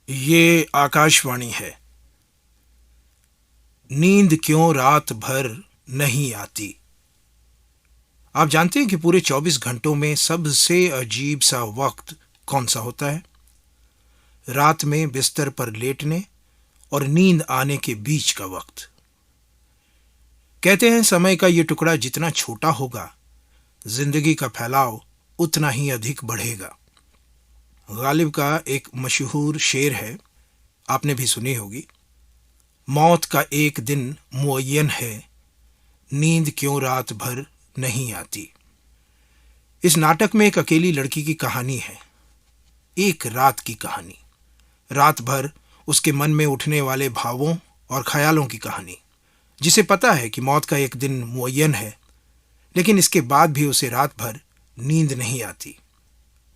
ये आकाशवाणी है। नींद क्यों रात भर नहीं आती। आप जानते हैं कि पूरे 24 घंटों में सबसे अजीब सा वक्त कौन सा होता है? रात में बिस्तर पर लेटने और नींद आने के बीच का वक्त। कहते हैं समय का ये टुकड़ा जितना छोटा होगा, जिंदगी का फैलाव उतना ही अधिक बढ़ेगा। गालिब का एक मशहूर शेर है, आपने भी सुनी होगी। मौत का एक दिन मुअय्यन है, नींद क्यों रात भर नहीं आती। इस नाटक में एक अकेली लड़की की कहानी है, एक रात की कहानी। रात भर उसके मन में उठने वाले भावों और ख्यालों की कहानी, जिसे पता है कि मौत का एक दिन मुअय्यन है, लेकिन इसके बाद भी उसे रात भर नींद नहीं आती।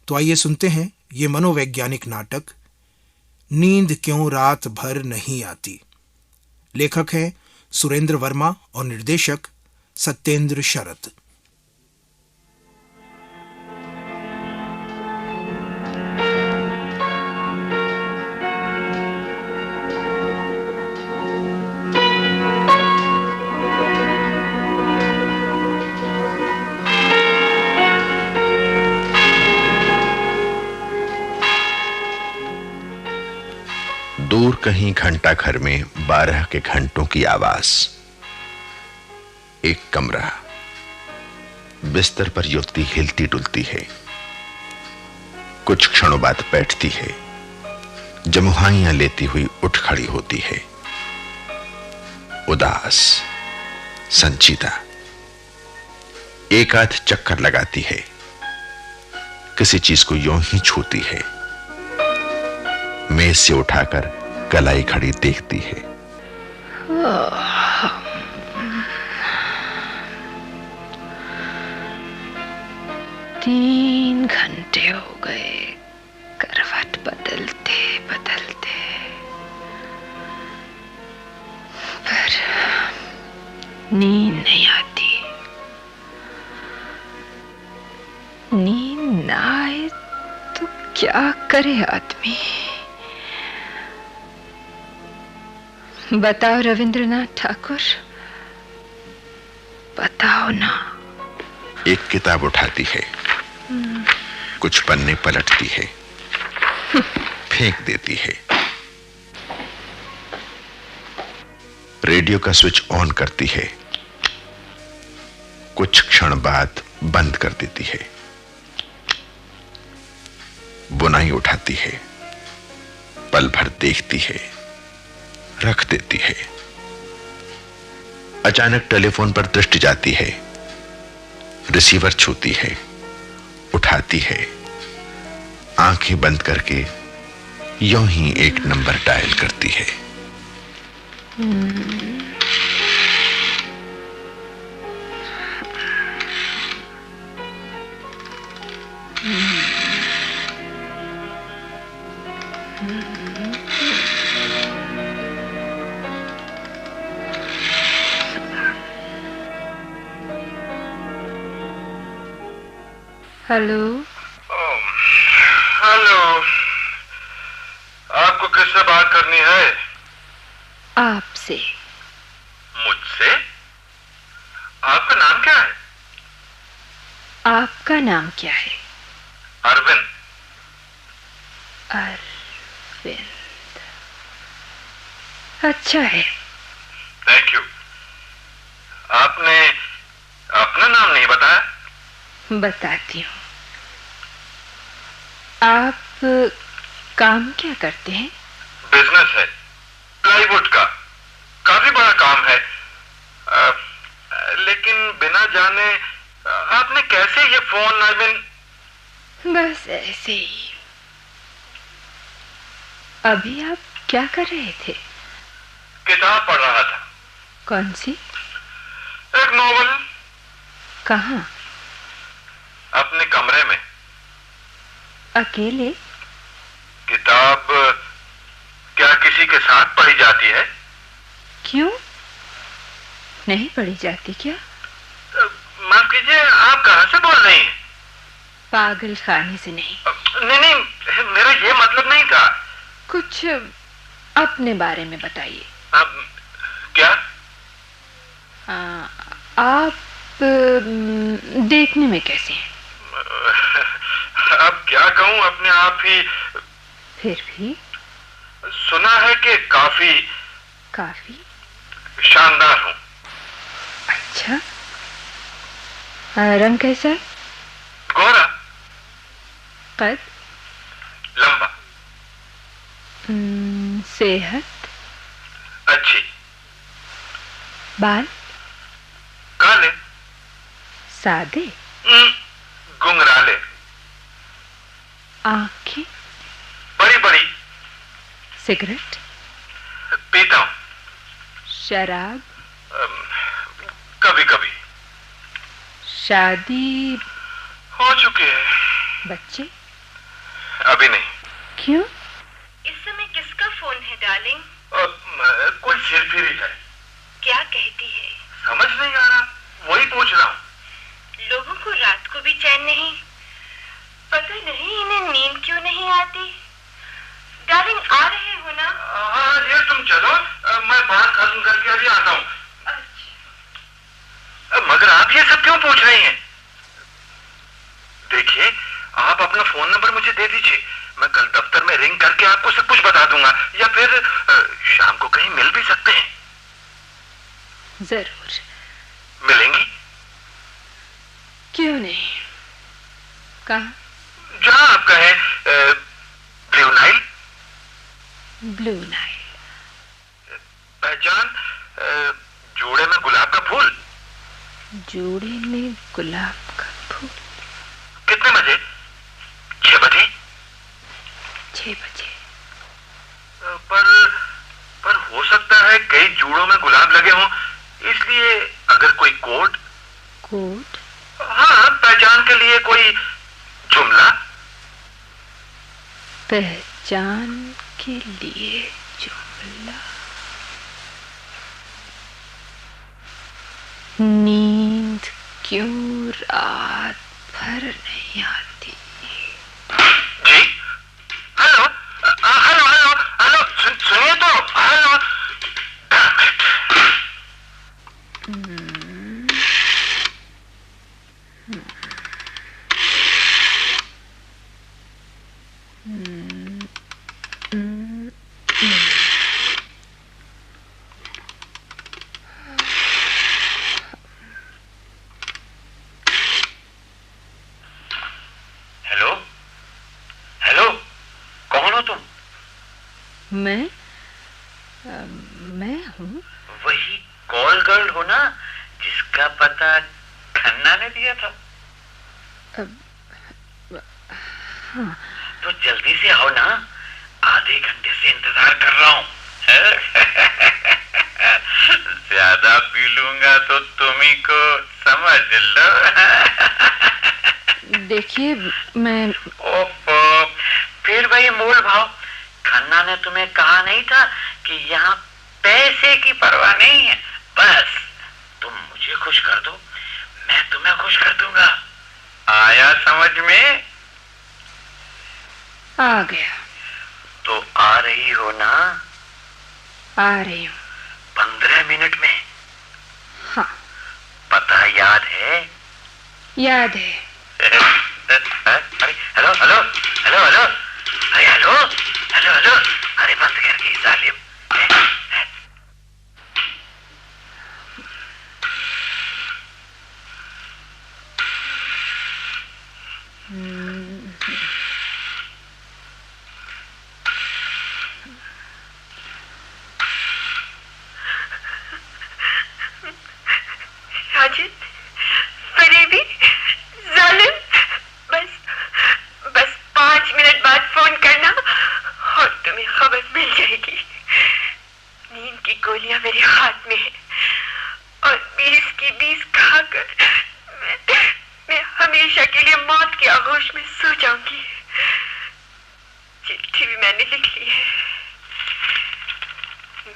तो आइए सुनते हैं ये मनोवैज्ञानिक नाटक, नींद क्यों रात भर नहीं आती। लेखक हैं सुरेंद्र वर्मा और निर्देशक सत्येंद्र शरत। दूर कहीं घंटा घर में 12 के घंटों की आवाज। एक कमरा, बिस्तर पर युवती हिलती डुलती है। कुछ क्षणों बाद बैठती है, जमुहाइयां लेती हुई उठ खड़ी होती है। उदास, संजीदा। एक आध चक्कर लगाती है, किसी चीज को यूं ही छूती है। मेज से उठाकर कलाई खड़ी देखती है। 3 घंटे हो गए करवट बदलते बदलते, पर नींद नहीं आती। नींद ना आए तो क्या करे आदमी। बताओ रविंद्रनाथ ठाकुर, बताओ ना। एक किताब उठाती है, कुछ पन्ने पलटती है, फेंक देती है। रेडियो का स्विच ऑन करती है, कुछ क्षण बाद बंद कर देती है। बुनाई उठाती है, पल भर देखती है, रख देती है। अचानक टेलीफोन पर दृष्टि जाती है, रिसीवर छूती है, उठाती है, आंखें बंद करके यूं ही एक नंबर डायल करती है। हेलो। हेलो, आपको किससे बात करनी है? आपसे। मुझसे? आपका नाम क्या है? आपका नाम क्या है? अरविंद। अरविंद, अच्छा है। Thank you. आपने अपना नाम नहीं बताया। बताती हूँ। आप काम क्या करते हैं? बिजनेस है, प्लाईवुड का। काफी बड़ा काम है। लेकिन बिना जाने आपने कैसे ये फोन बस ऐसे ही। अभी आप क्या कर रहे थे? किताब पढ़ रहा था। कौन सी? एक नॉवल। कहाँ? अपने कमरे में। अकेले? किताब क्या किसी के साथ पढ़ी जाती है? क्यों नहीं पढ़ी जाती क्या? माफ कीजिए, आप कहाँ से बोल रही हैं? पागल खाने से नहीं। नहीं, मेरा ये मतलब नहीं था। कुछ अपने बारे में बताइए। अब क्या? आप देखने में कैसे हैं? अब क्या कहूं, अपने आप ही। फिर भी सुना है कि काफी काफी शानदार हूं। अच्छा। रंग कैसा है? गोरा। कद? लंबा। सेहत? अच्छी। बाल? काले। सादे? गुंगराले। आंखें? बड़ी बड़ी। सिगरेट? पीता हूं। शराब? कभी कभी। शादी हो चुकी है। बच्चे? अभी नहीं। क्यों? इस समय किसका फोन है डार्लिंग? कोई सिरफिरी है। क्या कहती है? समझ नहीं आ रहा, वही पूछ रहा हूँ। लोगों को रात को भी चैन नहीं, पता नहीं इन्हें नींद क्यों नहीं आती। डार्लिंग आ रहे हो ना? हाँ ये तुम चलो, मैं बात खत्म करके अभी आता हूँ। अच्छा। मगर आप ये सब क्यों पूछ रही हैं? देखिए, आप अपना फोन नंबर मुझे दे दीजिए, मैं कल दफ्तर में रिंग करके आपको सब कुछ बता दूंगा, या फिर शाम को कहीं मिल भी सकते हैं। जरूर। मिलेंगी? क्यों नहीं? कहाँ? जहां आप कहें। Blue Nile. Blue Nile. पहचान? जोड़े में गुलाब का फूल। जोड़े में गुलाब का फूल। कितने बजे? 6 बजे। 6 बजे। पर हो सकता है कई जोड़ों में गुलाब लगे हों, इसलिए अगर कोई कोड। कोड? हाँ, पहचान के लिए कोई जुमला। पहचान के लिए जुमला। नींद क्यों रात भर नहीं आती? जी? हेलो हेलो हेलो हेलो, सुनिए तो। हेलो। हेलो हेलो, कौन हो तुम? मैं हूँ। वही कॉल गर्ल हो ना, जिसका पता खन्ना ने दिया था? हाँ। तो जल्दी से आओ ना, आधे घंटे से इंतजार कर रहा हूँ। ज्यादा पी लूंगा तो तुम्ही को समझ लो। देखिए मैं। ओफो, फिर वही मूल भाव। खन्ना ने तुम्हें कहा नहीं था कि यहाँ पैसे की परवाह नहीं है, बस तुम मुझे खुश कर दो, मैं तुम्हें खुश कर दूंगा। आया समझ में? आ गया। तो आ रही हो ना? आ रही हूँ। 15 मिनट में। हाँ। पता याद है? याद है। अरे हेलो हेलो हेलो हेलो, अरे हेलो हेलो हेलो, अरे बंद कर के जालिम। साजिद, फरेबी, जालिम, बस बस 5 मिनट बाद फोन करना और तुम्हें खबर मिल जाएगी। नींद की गोलियां मेरे हाथ में है और 20 की 20 खाकर मैं हमेशा के लिए मौत के आगोश में सो जाऊंगी। चिट्ठी भी मैंने लिख ली है।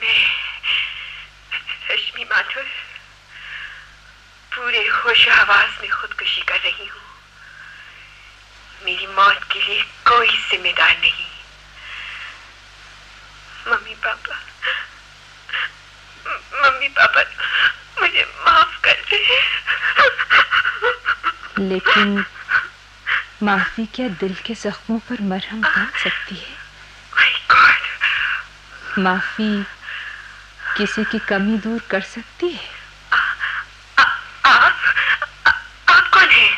मैं रश्मि माथुर पूरे होश आवाज में खुदकुशी कर रही हूँ। मेरी मौत के लिए कोई जिम्मेदार नहीं। पापा, मम्मी पापा मुझे माफ कर दे। लेकिन माफी क्या दिल के जख्मों पर मरहम बन सकती है? My God. माफी किसी की कमी दूर कर सकती है? आप कौन है?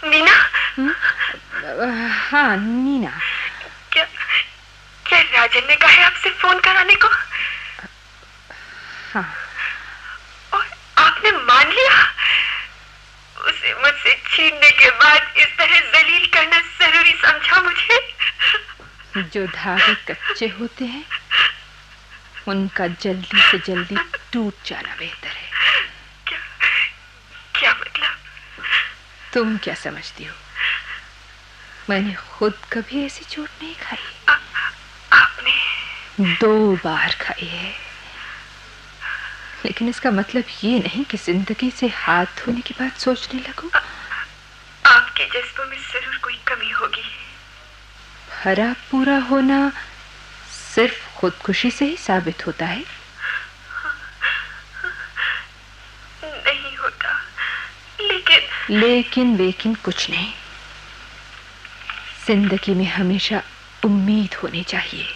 नीना? हाँ, नीना। क्या राजन ने कहा है आपसे फोन कराने को? हाँ। और आपने मान लिया? उसे मुझसे छीनने के बाद इस तरह जलील करना जरूरी समझा मुझे? जो धागे कच्चे होते हैं उनका जल्दी से जल्दी टूट जाना बेहतर है। क्या मतलब? तुम क्या समझती हो? मैंने खुद कभी ऐसी चोट नहीं खाई। आपने 2 बार खाई है, लेकिन इसका मतलब ये नहीं कि जिंदगी से हाथ धोने की बात सोचने लगूं। आपके जज्बों में जरूर कोई कमी होगी। भरा पूरा होना सिर्फ खुदकुशी से ही साबित होता है? नहीं होता। लेकिन कुछ नहीं। जिंदगी में हमेशा उम्मीद होनी चाहिए।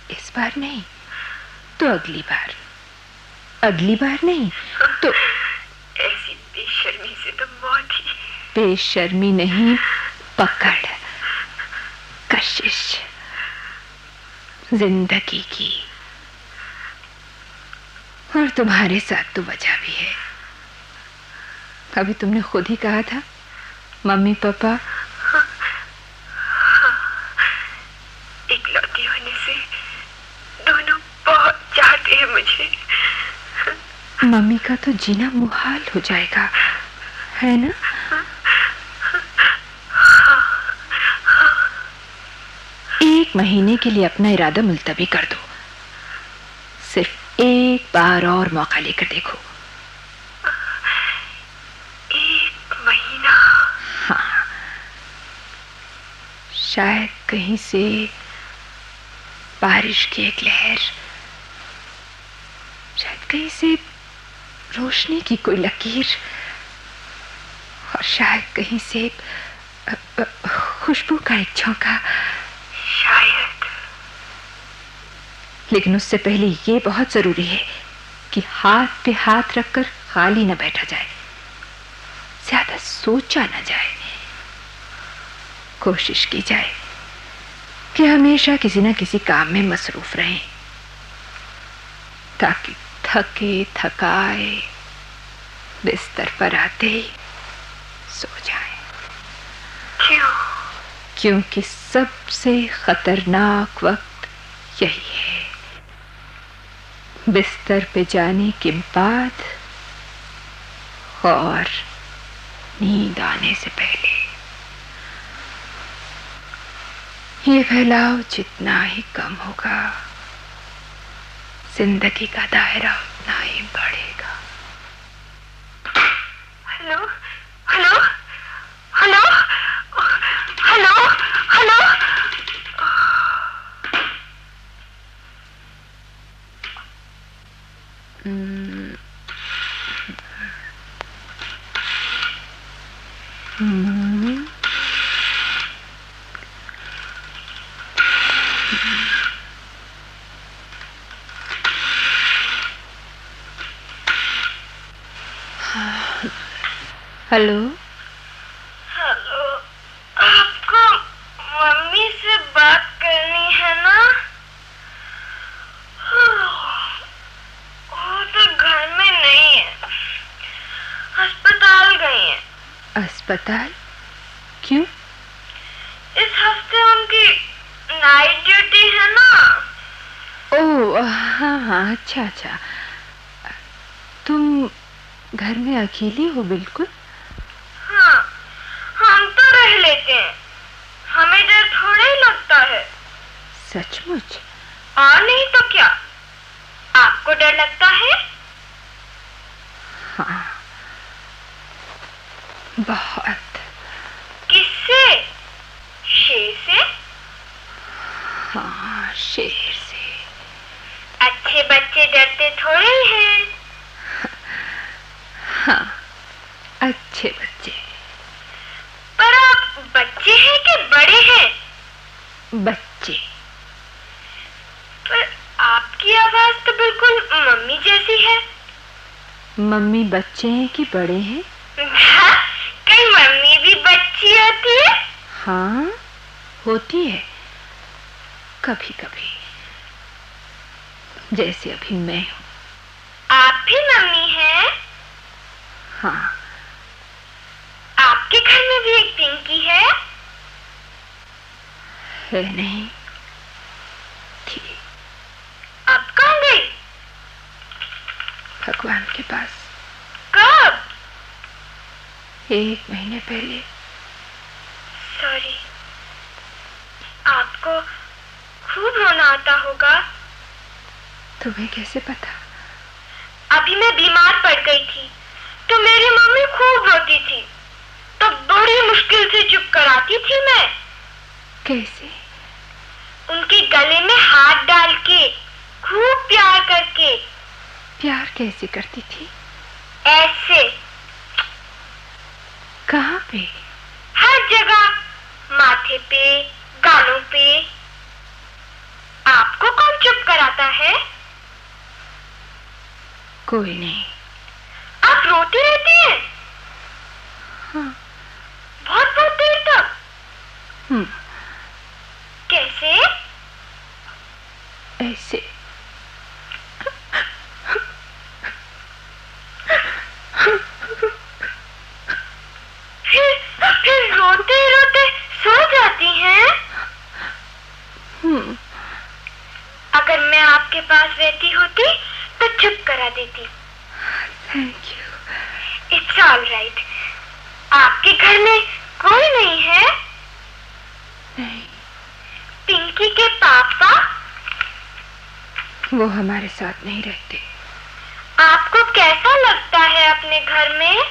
इस बार नहीं तो अगली बार, अगली बार नहीं तो। ऐसी बेशर्मी से तो मौत ही। बेशर्मी नहीं, पकड़, कशिश जिंदगी की। और तुम्हारे साथ तो वजह भी है। अभी तुमने खुद ही कहा था मम्मी पापा इकलौती होने से दोनों बहुत चाहते हैं मुझे। मम्मी का तो जीना मुहाल हो जाएगा, है ना? एक महीने के लिए अपना इरादा मुलतवी कर दो। सिर्फ एक बार और मौका लेकर देखो। 1 महीना? हाँ, शायद कहीं से बारिश की एक लहर, शायद कहीं से रोशनी की कोई लकीर, और शायद कहीं से खुशबू का एक झोंका। शायद। लेकिन उससे पहले ये बहुत जरूरी है कि हाथ पे हाथ रखकर खाली न बैठा जाए, ज्यादा सोचा न जाए। कोशिश की जाए कि हमेशा किसी न किसी काम में मसरूफ रहें, ताकि थके थकाए बिस्तर पर आते ही सो जाएं। क्यों? क्योंकि सबसे खतरनाक वक्त यही है, बिस्तर पे जाने के बाद और नींद आने से पहले। ये फैलाव जितना ही कम होगा, जिंदगी का दायरा उतना ही बढ़ेगा। Hello hello hello hello hello. Hello. Hello, आपको मम्मी से बात करनी है ना? वो तो घर में नहीं है, अस्पताल गई है। अस्पताल? क्यों? इस हफ्ते उनकी नाइट ड्यूटी है ना। ओह हाँ हाँ, अच्छा अच्छा। तुम घर में अकेली हो? बिल्कुल। हाँ, हम तो रह लेते हैं, हमें डर थोड़ा ही लगता है। सचमुच? और नहीं तो क्या, आपको डर लगता है? हाँ, बहुत। किससे? शेर से? हाँ, शेर। थोड़े ही हैं। हाँ, अच्छे बच्चे। पर आप बच्चे हैं कि बड़े हैं? बच्चे। पर आपकी आवाज तो बिल्कुल मम्मी जैसी है। मम्मी बच्चे हैं कि बड़े हैं? कहीं मम्मी भी बच्ची होती है? हाँ, होती है कभी कभी, जैसे अभी मैं हूँ। आप भी मम्मी हैं? हाँ। आपके घर में भी एक पिंकी है? है नहीं, थी। अब कहाँ गई? भगवान के पास। कब? 1 महीने पहले। सॉरी। आपको खूब रोना आता होगा। तुम्हें कैसे पता? अभी मैं बीमार पड़ गई थी तो मेरी मम्मी खूब रोती थी, तो बड़ी मुश्किल से चुप कराती थी मैं। कैसे? उनके गले में हाथ डाल के, खूब प्यार करके। प्यार कैसे करती थी? ऐसे। कहाँ पे? हर जगह, माथे पे, गालों पे। आपको कौन चुप कराता है? कोई नहीं। आप रोती रहती हैं? हाँ। बहुत बहुत देर तक? कैसे? ऐसे। फिर रोते रोते सो जाती हैं? अगर मैं आपके पास रहती होती तो चुप करा देती। Thank you. It's all right. आपके घर में कोई नहीं है? नहीं। पिंकी के पापा? वो हमारे साथ नहीं रहते। आपको कैसा लगता है अपने घर में?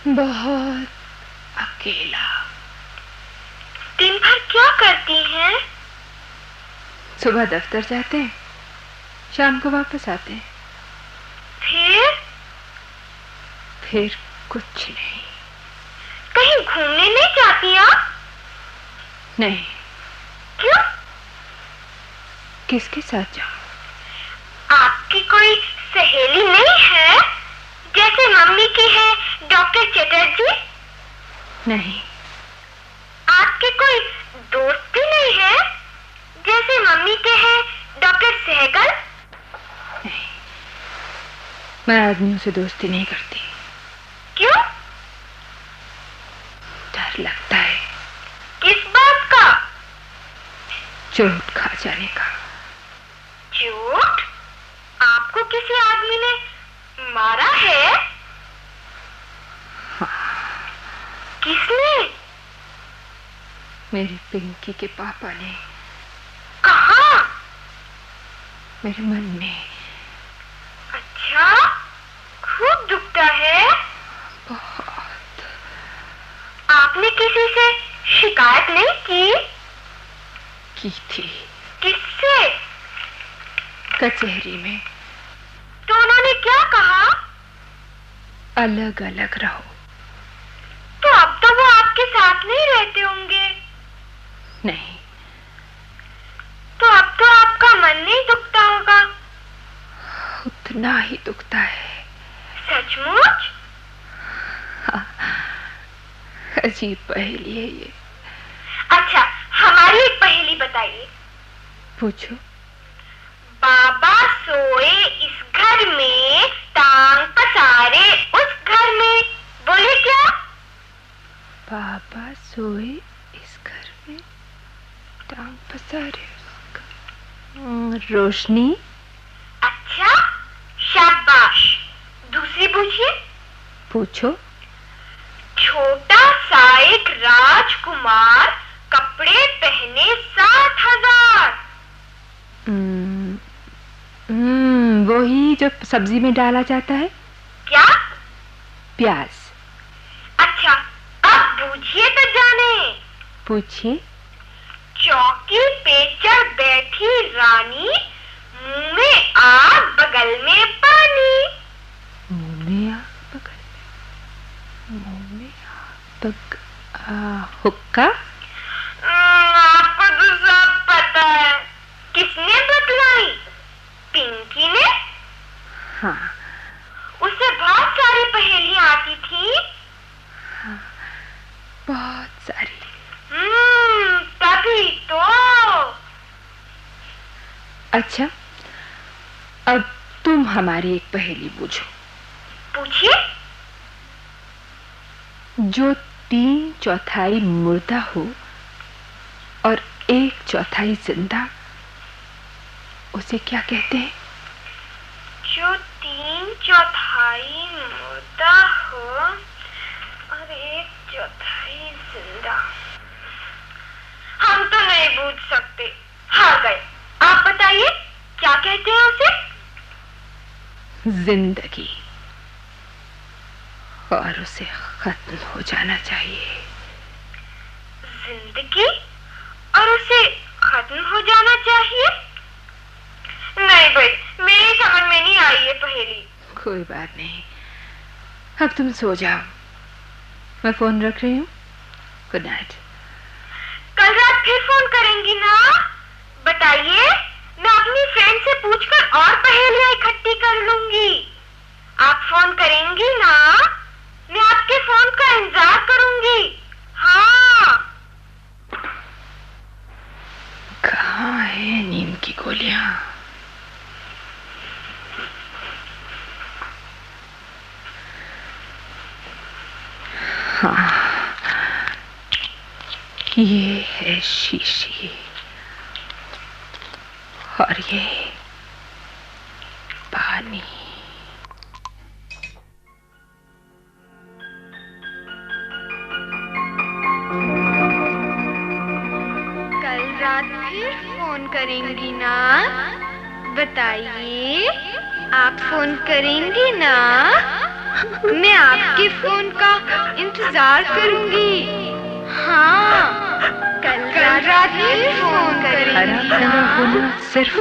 बहुत अकेला। दिन भर क्या करती हैं? सुबह दफ्तर जाते हैं, शाम को वापस आते हैं। फिर कुछ नहीं। कहीं घूमने नहीं जाती आप? नहीं। क्यों? किसके साथ जाऊं? आपकी कोई सहेली नहीं है, जैसे मम्मी की है डॉक्टर चटर्जी? नहीं। आपके कोई दोस्त भी नहीं है, जैसे मम्मी के हैं डॉक्टर सहगल? नहीं, मैं आदमियों से दोस्ती नहीं करती। क्यों? डर लगता है। किस बात का? चोट खा जाने का। चोट? आपको किसी आदमी ने मारा है? हाँ। किसने? मेरी पिंकी के पापा ने। कहाँ? मेरे मन में। अच्छा, खूब दुखता है? बहुत। आपने किसी से शिकायत नहीं की थी। किससे? कचहरी में। तो उन्होंने क्या कहा? अलग अलग रहो। तो अब तो वो आपके साथ नहीं रहते होंगे? नहीं। तो अब तो आपका मन नहीं दुखता होगा? उतना ही दुखता है। सचमुच? हाँ, अजीब पहेली है ये। अच्छा, हमारी एक पहेली बताइए। पूछो। बाबा सोए इस घर में, टांग पसारे उस घर में, बोले क्या? बाबा सोए इस घर में, टांग पसारे उस घर। रोशनी। अच्छा, शाबाश। दूसरी पूछिए। पूछो। छोटा सा एक राजकुमार, कपड़े पहने 60,000। वही जो सब्जी में डाला जाता है। क्या? प्याज। अच्छा, अब पूछिए तो जाने। पूछिए। चौकी पे चढ़ बैठी रानी, मुंह में नल में पानी। मुंह में आग पकड़, मुंह में आग हुक्का। आपको तो सब पता है। किसने बतलाई? पिंकी ने। हाँ, उसे बहुत सारी पहेलियां आती थी। हाँ, बहुत सारी। तभी तो। अच्छा, अब तुम हमारी एक पहेली पूछो। पूछिए। जो 3/4 मुर्दा हो और 1/4 जिंदा, उसे क्या कहते हैं? जो 3/4 मुर्दा हो और 1/4 जिंदा। हम तो नहीं पूछ सकते, हार गए। आप बताइए, क्या कहते हैं उसे? जिंदगी, और उसे खत्म हो जाना चाहिए। जिंदगी और उसे खत्म हो जाना चाहिए? नहीं भाई, मेरी समझ में नहीं आई ये पहेली। कोई बात नहीं, अब तुम सो जाओ, मैं फोन रख रही हूँ। Good night. कल रात फिर फोन करेंगी ना? बताइए, मैं अपनी फ्रेंड से पूछकर और पहेलियां इकट्ठी कर लूंगी। आप फोन करेंगी ना? मैं आपके फोन का इंतजार करूंगी। हाँ। कहाँ है नींद की गोलियां? हाँ, ये है शीशी और ये पानी। कल रात फिर फोन करेंगी ना? बताइए, आप फोन करेंगी ना? मैं आपके फोन का इंतजार करूंगी। हाँ, कल रात फिर फोन करेंगी हरा भरा होना सिर्फ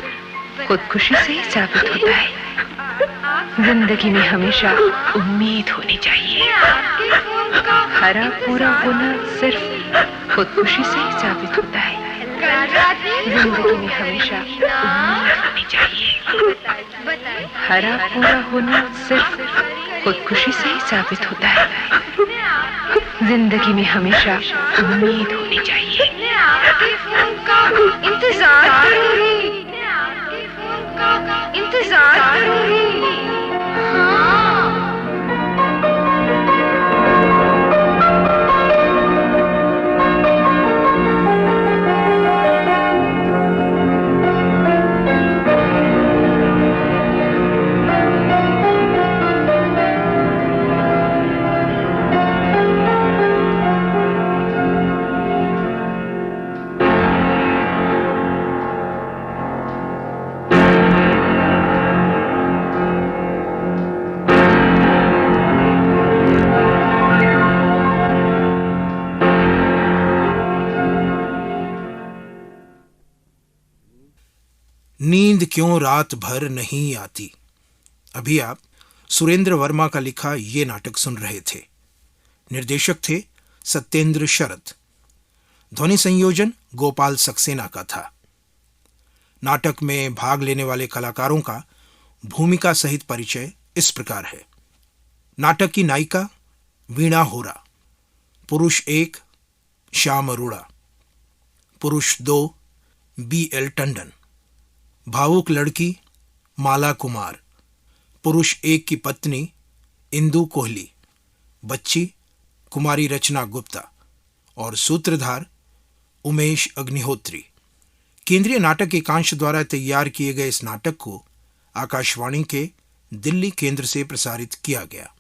खुदकुशी से ही साबित होता है। जिंदगी में हमेशा उम्मीद होनी चाहिए। हरा पूरा होना सिर्फ खुदकुशी से ही साबित होता है। जिंदगी में हमेशा उम्मीद होनी चाहिए। हरा पूरा होना सिर्फ खुदकुशी से ही साबित होता है। जिंदगी में हमेशा उम्मीद होनी चाहिए। मैं आपके फोन का इंतजार करूंगी। मैं आपके फोन का इंतजार करूंगी। हाँ। नींद क्यों रात भर नहीं आती। अभी आप सुरेंद्र वर्मा का लिखा ये नाटक सुन रहे थे। निर्देशक थे सत्येंद्र शरद। ध्वनि संयोजन गोपाल सक्सेना का था। नाटक में भाग लेने वाले कलाकारों का भूमिका सहित परिचय इस प्रकार है। नाटक की नायिका वीणा होरा, पुरुष 1 श्याम अरोड़ा, पुरुष 2 BL टंडन, भावुक लड़की माला कुमार, पुरुष 1 की पत्नी इंदु कोहली, बच्ची कुमारी रचना गुप्ता और सूत्रधार उमेश अग्निहोत्री। केंद्रीय नाटक एकांश द्वारा तैयार किए गए इस नाटक को आकाशवाणी के दिल्ली केंद्र से प्रसारित किया गया।